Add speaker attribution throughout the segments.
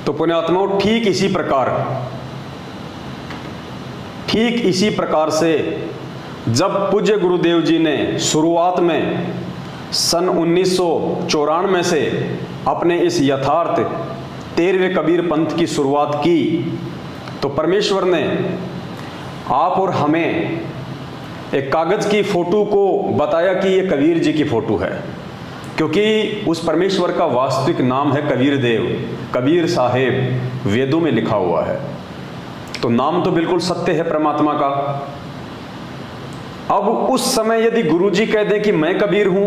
Speaker 1: तो पुण्यात्माओं, ठीक इसी प्रकार से जब पूज्य गुरुदेव जी ने शुरुआत में सन 1994 से अपने इस यथार्थ 13वें कबीर पंथ की शुरुआत की, तो परमेश्वर ने आप और हमें एक कागज की फोटो को बताया कि ये कबीर जी की फोटो है, क्योंकि उस परमेश्वर का वास्तविक नाम है कबीर देव, कबीर साहेब, वेदों में लिखा हुआ है। तो नाम तो बिल्कुल सत्य है परमात्मा का। अब उस समय यदि गुरुजी कह दें कि मैं कबीर हूं,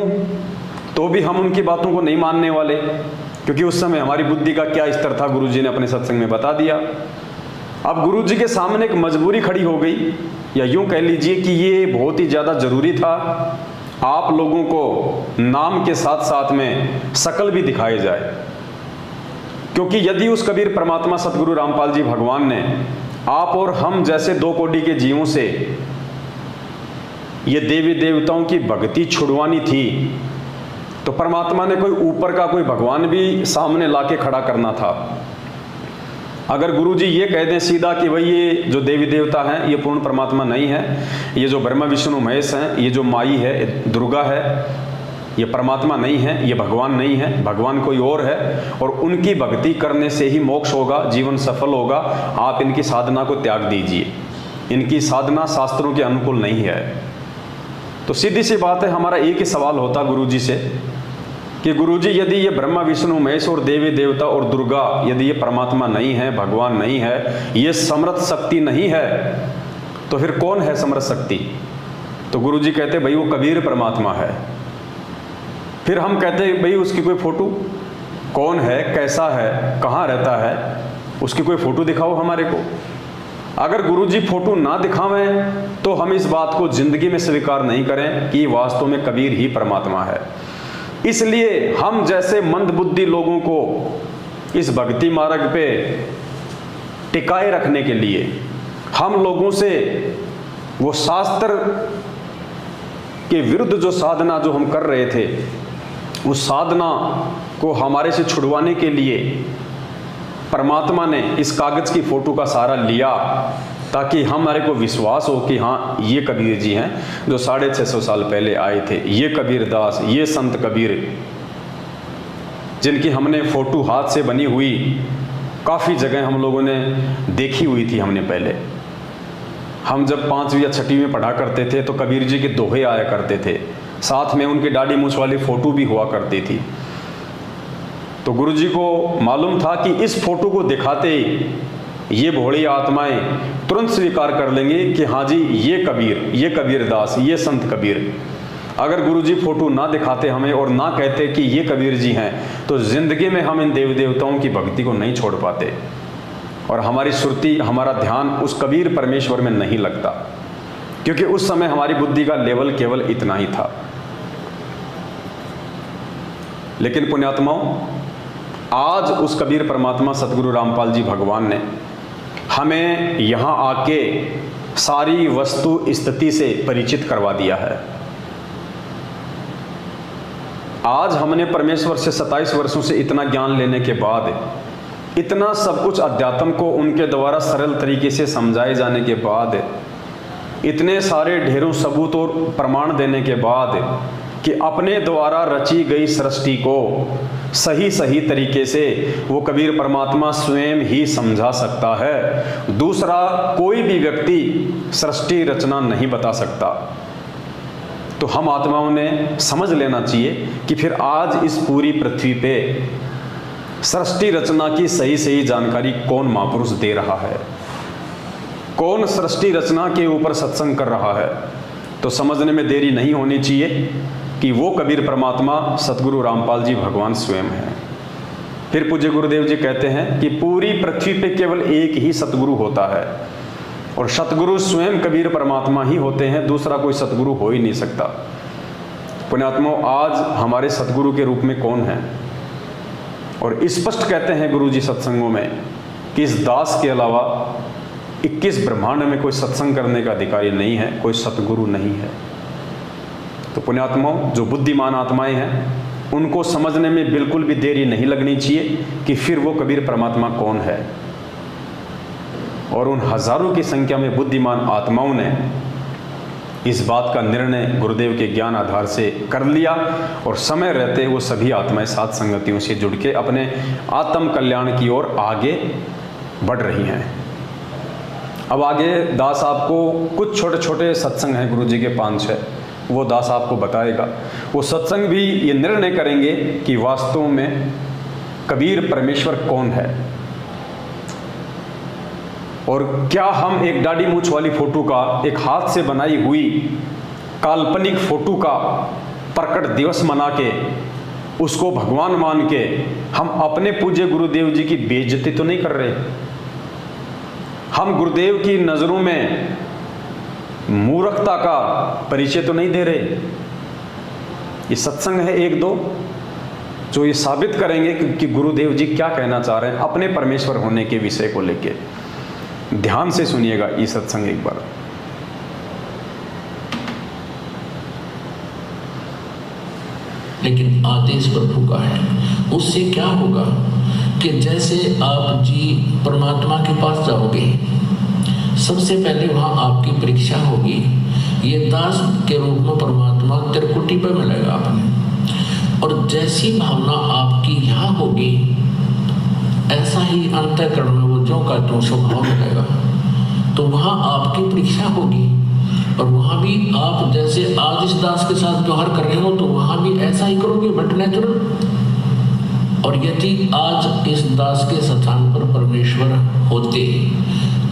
Speaker 1: तो भी हम उनकी बातों को नहीं मानने वाले, क्योंकि उस समय हमारी बुद्धि का क्या स्तर था गुरुजी ने अपने सत्संग में बता दिया। अब गुरुजी के सामने एक मजबूरी खड़ी हो गई, या यूं कह लीजिए कि ये बहुत ही ज़्यादा ज़रूरी था, आप लोगों को नाम के साथ साथ में शकल भी दिखाई जाए। क्योंकि यदि उस कबीर परमात्मा सतगुरु रामपाल जी भगवान ने आप और हम जैसे दो कोटि के जीवों से ये देवी देवताओं की भक्ति छुड़वानी थी, तो परमात्मा ने कोई ऊपर का कोई भगवान भी सामने लाके खड़ा करना था। अगर गुरुजी ये कह दें सीधा कि भाई ये जो देवी देवता हैं ये पूर्ण परमात्मा नहीं है, ये जो ब्रह्मा विष्णु महेश हैं, ये जो माई है दुर्गा है, ये परमात्मा नहीं है, ये भगवान नहीं है, भगवान कोई और है, और उनकी भक्ति करने से ही मोक्ष होगा, जीवन सफल होगा, आप इनकी साधना को त्याग दीजिए, इनकी साधना शास्त्रों के अनुकूल नहीं है। तो सीधी सी बात है, हमारा एक ही सवाल होता गुरुजी से कि गुरुजी यदि ये ब्रह्मा विष्णु महेश और देवी देवता और दुर्गा यदि ये परमात्मा नहीं है, भगवान नहीं है, ये समर्थ शक्ति नहीं है, तो फिर कौन है समर्थ शक्ति? तो गुरुजी कहते भाई वो कबीर परमात्मा है। फिर हम कहते भाई उसकी कोई फोटो, कौन है, कैसा है, कहाँ रहता है, उसकी कोई फोटो दिखाओ हमारे को। अगर गुरुजी फोटो ना दिखावें तो हम इस बात को जिंदगी में स्वीकार नहीं करें कि वास्तव में कबीर ही परमात्मा है। इसलिए हम जैसे मंदबुद्धि लोगों को इस भक्ति मार्ग पे टिकाए रखने के लिए हम लोगों से वो शास्त्र के विरुद्ध जो साधना जो हम कर रहे थे, उस साधना को हमारे से छुड़वाने के लिए परमात्मा ने इस कागज की फोटो का सहारा लिया, ताकि हमारे को विश्वास हो कि हाँ ये कबीर जी हैं जो 650 साल पहले आए थे, ये कबीर दास, ये संत कबीर, जिनकी हमने फोटो हाथ से बनी हुई काफ़ी जगह हम लोगों ने देखी हुई थी। हमने पहले हम जब 5वीं या 6वीं में पढ़ा करते थे तो कबीर जी के दोहे आया करते थे, साथ में उनकी दाढ़ी मूछ वाली फ़ोटो भी हुआ करती थी। तो गुरुजी को मालूम था कि इस फोटो को दिखाते ही ये भोली आत्माएं तुरंत स्वीकार कर लेंगे कि हाँ जी ये कबीर, ये कबीर दास, ये संत कबीर। अगर गुरुजी फोटो ना दिखाते हमें और ना कहते कि ये कबीर जी हैं, तो जिंदगी में हम इन देव देवताओं की भक्ति को नहीं छोड़ पाते और हमारी सुरती, हमारा ध्यान उस कबीर परमेश्वर में नहीं लगता, क्योंकि उस समय हमारी बुद्धि का लेवल केवल इतना ही था। लेकिन पुण्यात्माओं, आज उस कबीर परमात्मा सतगुरु रामपाल जी भगवान ने हमें यहाँ आके सारी वस्तु स्थिति से परिचित करवा दिया है। आज हमने परमेश्वर से 27 वर्षों से इतना ज्ञान लेने के बाद, इतना सब कुछ अध्यात्म को उनके द्वारा सरल तरीके से समझाए जाने के बाद, इतने सारे ढेरों सबूत और प्रमाण देने के बाद कि अपने द्वारा रची गई सृष्टि को सही सही तरीके से वो कबीर परमात्मा स्वयं ही समझा सकता है, दूसरा कोई भी व्यक्ति सृष्टि रचना नहीं बता सकता। तो हम आत्माओं ने समझ लेना चाहिए कि फिर आज इस पूरी पृथ्वी पे सृष्टि रचना की सही सही जानकारी कौन महापुरुष दे रहा है, कौन सृष्टि रचना के ऊपर सत्संग कर रहा है। तो समझने में देरी नहीं होनी चाहिए कि वो कबीर परमात्मा सतगुरु रामपाल जी भगवान स्वयं हैं। फिर पूज्य गुरुदेव जी कहते हैं कि पूरी पृथ्वी पे केवल एक ही सतगुरु होता है और सतगुरु स्वयं कबीर परमात्मा ही होते हैं, दूसरा कोई सतगुरु हो ही नहीं सकता। पुण्यात्माओं, आज हमारे सतगुरु के रूप में कौन है? और स्पष्ट कहते हैं गुरु जी सत्संगों में कि इस दास के अलावा 21 ब्रह्मांड में कोई सत्संग करने का अधिकारी नहीं है, कोई सतगुरु नहीं है। तो पुण्यात्माओं, जो बुद्धिमान आत्माएं हैं उनको समझने में बिल्कुल भी देरी नहीं लगनी चाहिए कि फिर वो कबीर परमात्मा कौन है। और उन हजारों की संख्या में बुद्धिमान आत्माओं ने इस बात का निर्णय गुरुदेव के ज्ञान आधार से कर लिया और समय रहते वो सभी आत्माएं साथ संगतियों से जुड़ के अपने आत्म कल्याण की ओर आगे बढ़ रही हैं। अब आगे दास आपको कुछ छोटे छोटे सत्संग हैं गुरु जी के 5-6, वो दास आपको बताएगा। वो सत्संग भी ये निर्णय करेंगे कि वास्तव में कबीर परमेश्वर कौन है, और क्या हम एक दाढ़ी मूछ वाली फोटो का, एक हाथ से बनाई हुई काल्पनिक फोटो का प्रकट दिवस मना के उसको भगवान मान के हम अपने पूज्य गुरुदेव जी की बेइज्जती तो नहीं कर रहे? हम गुरुदेव की नजरों में मूर्खता का परिचय तो नहीं दे रहे? ये सत्संग है 1-2 जो ये साबित करेंगे कि गुरुदेव जी क्या कहना चाह रहे हैं अपने परमेश्वर होने के विषय को लेके। ध्यान से सुनिएगा ये सत्संग एक बार।
Speaker 2: लेकिन आदेश प्रभु का है। उससे क्या होगा कि जैसे आप जी परमात्मा के पास जाओगे, सबसे पहले वहां आपकी परीक्षा होगी। ये दास के रूप में परमात्मा त्रिकुटी पे मिलेगा आपने, और जैसी भावना आपकी यहाँ होगी ऐसा ही अंतःकरण में वो जो का जो स्वभाव मिलेगा। तो वहाँ आपकी परीक्षा होगी, और वहाँ भी आप जैसे आज इस दास के साथ व्यवहार कर रहे हो तो वहाँ भी ऐसा ही करोगे, बट नेचुरल। और यदि आज इस दास के स्थान पर परमेश्वर होते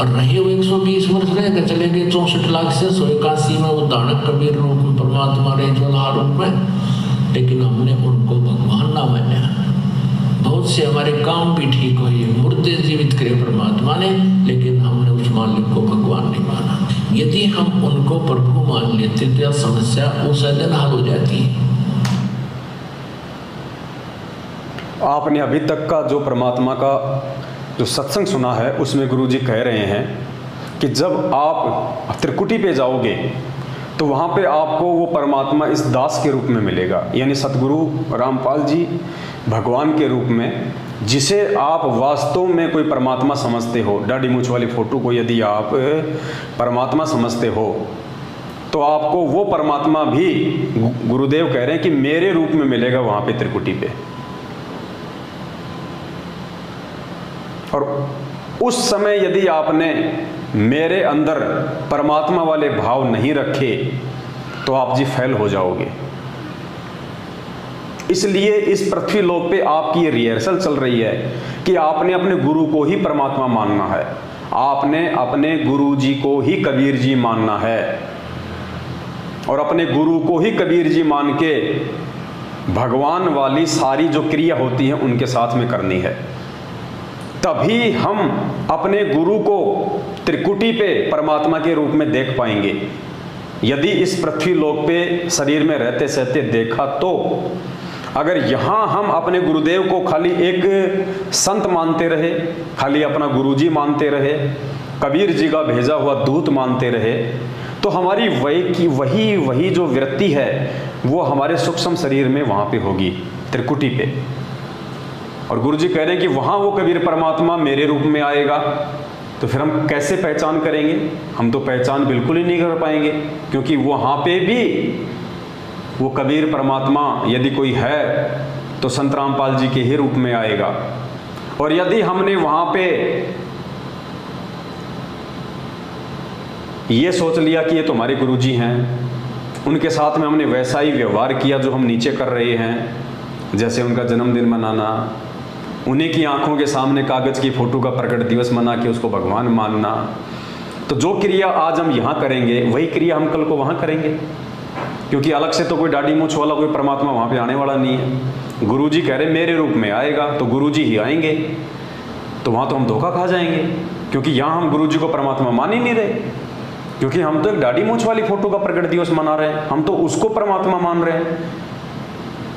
Speaker 2: और रहे वो 120 वर्ष रह गए, चले गए 64 लाख से 181 में वो दानक कबीर रूप में परमात्मा रहे ज्वाला रूप में, लेकिन हमने उनको भगवान ना माना। बहुत से हमारे काम भी ठीक हुए, मुर्दे जीवित करे परमात्मा ने, लेकिन हमने उस मालिक को भगवान नहीं माना। यदि हम उनको प्रभु मान लेते तो यह समस्या उस दिन हल हो जाती।
Speaker 1: आपने अभी तक का जो परमात्मा का जो सत्संग सुना है उसमें गुरुजी कह रहे हैं कि जब आप त्रिकुटी पे जाओगे तो वहाँ पे आपको वो परमात्मा इस दास के रूप में मिलेगा, यानी सतगुरु रामपाल जी भगवान के रूप में, जिसे आप वास्तव में कोई परमात्मा समझते हो। दाढ़ी मूछ वाली फोटो को यदि आप परमात्मा समझते हो तो आपको वो परमात्मा भी गुरुदेव कह रहे हैं कि मेरे रूप में मिलेगा वहाँ पे त्रिकुटी पे। और उस समय यदि आपने मेरे अंदर परमात्मा वाले भाव नहीं रखे तो आप जी फेल हो जाओगे। इसलिए इस पृथ्वी लोक पे आपकी ये रिहर्सल चल रही है कि आपने अपने गुरु को ही परमात्मा मानना है, आपने अपने गुरु जी को ही कबीर जी मानना है, और अपने गुरु को ही कबीर जी मान के भगवान वाली सारी जो क्रिया होती है उनके साथ में करनी है। तभी हम अपने गुरु को त्रिकुटी पे परमात्मा के रूप में देख पाएंगे। यदि इस पृथ्वी लोक पे शरीर में रहते सहते देखा तो अगर यहाँ हम अपने गुरुदेव को खाली एक संत मानते रहे, खाली अपना गुरुजी मानते रहे, कबीर जी का भेजा हुआ दूत मानते रहे, तो हमारी वही जो वृत्ति है वो हमारे सूक्ष्म शरीर में वहाँ पे होगी त्रिकुटी पे। और गुरुजी कह रहे हैं कि वहाँ वो कबीर परमात्मा मेरे रूप में आएगा। तो फिर हम कैसे पहचान करेंगे? हम तो पहचान बिल्कुल ही नहीं कर पाएंगे, क्योंकि वहाँ पे भी वो कबीर परमात्मा यदि कोई है तो संत रामपाल जी के ही रूप में आएगा। और यदि हमने वहाँ पे ये सोच लिया कि ये तो हमारे गुरुजी हैं, उनके साथ में हमने वैसा ही व्यवहार किया जो हम नीचे कर रहे हैं, जैसे उनका जन्मदिन मनाना, उन्हीं की आंखों के सामने कागज़ की फ़ोटो का प्रकट दिवस मना के उसको भगवान मानना, तो जो क्रिया आज हम यहाँ करेंगे वही क्रिया हम कल को वहाँ करेंगे, क्योंकि अलग से तो कोई दाढ़ी मूछ वाला कोई परमात्मा वहाँ पे आने वाला नहीं है। गुरुजी कह रहे मेरे रूप में आएगा तो गुरुजी ही आएंगे, तो वहाँ तो हम धोखा खा जाएंगे, क्योंकि यहाँ हम गुरुजी को परमात्मा मान ही नहीं रहे, क्योंकि हम तो एक दाढ़ी मूछ वाली फ़ोटो का प्रकट दिवस मना रहे हैं, हम तो उसको परमात्मा मान रहे हैं।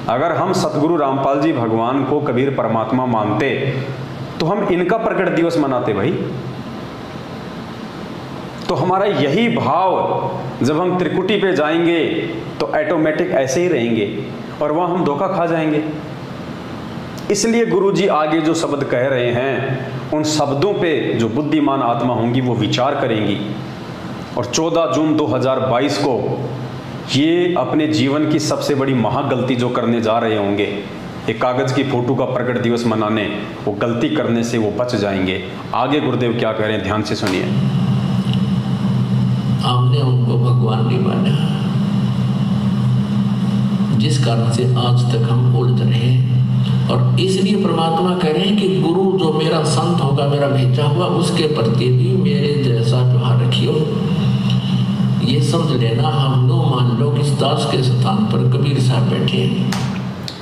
Speaker 1: अगर हम सतगुरु रामपाल जी भगवान को कबीर परमात्मा मानते तो हम इनका प्रकट दिवस मनाते भाई। तो हमारा यही भाव जब हम त्रिकुटी पे जाएंगे तो ऑटोमेटिक ऐसे ही रहेंगे। और वहाँ हम धोखा खा जाएंगे। इसलिए गुरुजी आगे जो शब्द कह रहे हैं उन शब्दों पे जो बुद्धिमान आत्मा होंगी वो विचार करेंगी, और 14 जून 2022 को ये अपने जीवन की सबसे बड़ी महागलती जो करने जा रहे होंगे, एक कागज़ की फोटो का प्रकट दिवस मनाने, वो गलती करने से वो बच जाएंगे। आगे गुरुदेव क्या कह रहे हैं, ध्यान से सुनिए।
Speaker 2: हमने उनको भगवान नहीं माना, जिस कारण से आज तक हम उलझ रहे हैं। और इसलिए परमात्मा कह रहे हैं कि गुरु जो मेरा संत होगा, मेरा भेजा हुआ, उसके प्रति भी मेरे जैसा व्यवहार रखियो। ये समझ लेना, हम लोग मान लो कि इस दास के स्थान पर कबीर साहब बैठे हैं।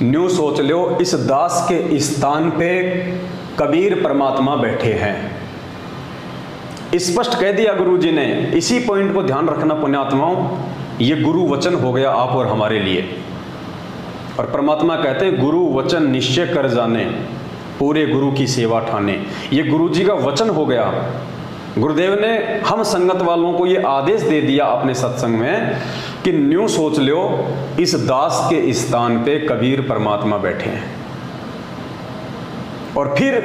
Speaker 1: न्यू सोच लो, इस दास के स्थान पे कबीर परमात्मा बैठे हैं। स्पष्ट कह दिया गुरुजी ने। इसी पॉइंट को ध्यान रखना पुण्यात्माओं, ये गुरु वचन हो गया आप और हमारे लिए। और परमात्मा कहते हैं गुरु वचन निश्चय कर जाने, पूरे गुरु की सेवा ठाने। ये गुरुजी का वचन हो गया। गुरुदेव ने हम संगत वालों को ये आदेश दे दिया अपने सत्संग में कि न्यू सोच लो, इस दास के स्थान पे कबीर परमात्मा बैठे हैं। और फिर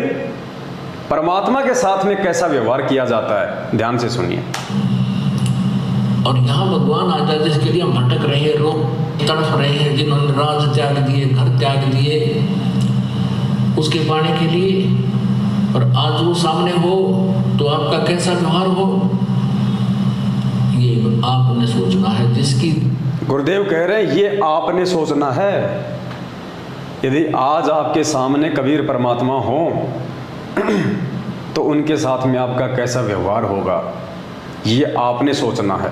Speaker 1: परमात्मा के साथ में कैसा व्यवहार किया जाता है, ध्यान से सुनिए।
Speaker 2: और यहाँ भगवान आ जाए जिसके लिए हम भटक रहे हैं, रोग तड़फ रहे हैं, जिन्होंने राज त्याग दिए, घर त्याग दिए उसके पाने के लिए, और आज वो सामने हो तो आपका कैसा व्यवहार हो, ये आपने सोचना है। जिसकी
Speaker 1: गुरुदेव कह रहे हैं ये आपने सोचना है। यदि आज आपके सामने कबीर परमात्मा हो तो उनके साथ में आपका कैसा व्यवहार होगा, ये आपने सोचना है।